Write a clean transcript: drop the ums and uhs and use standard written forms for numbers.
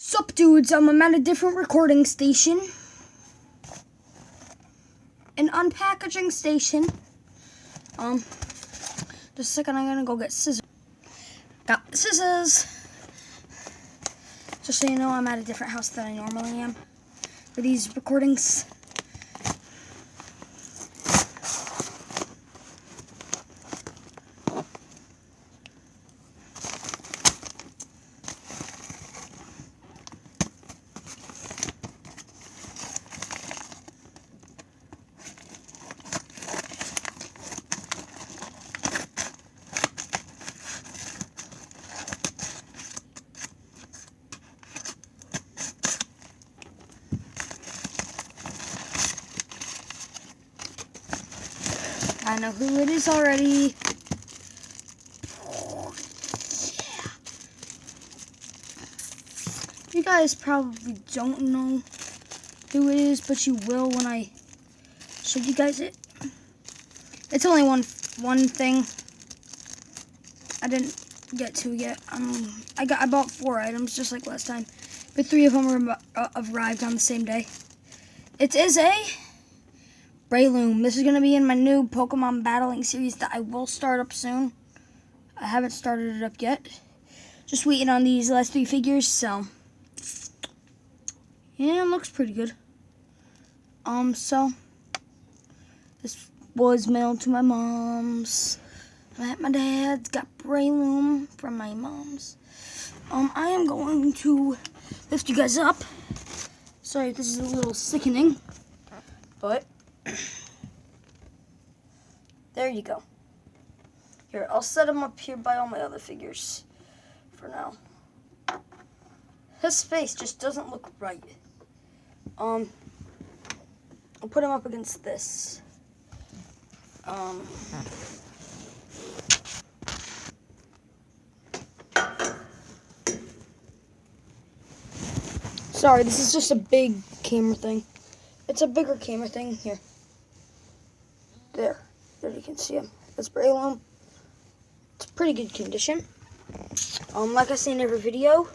Sup dudes, I'm at a different recording station. An unpackaging station. Just a second, I'm gonna go get scissors. Got scissors. Just so you know, I'm at a different house than I normally am for these recordings. I know who it is already. You guys probably don't know who it is, but you will when I show you guys it. It's only one thing I didn't get to yet. I bought 4 items just like last time, but 3 of them arrived on the same day. It is a Breloom. This is going to be in my new Pokemon battling series that I will start up soon. I haven't started it up yet. Just waiting on these last 3 figures, so yeah, it looks pretty good. So this was mailed to my mom's. I'm at my dad's. Got Breloom from my mom's. I am going to lift you guys up. Sorry if this is a little sickening, but there you go. Here, I'll set them up here by all my other figures for now. His face just doesn't look right. I'll put him up against this. Sorry, this is just a big camera thing. It's a bigger camera thing. Here. There you can see him. That's Breloom. It's pretty good condition. Like I say in every video,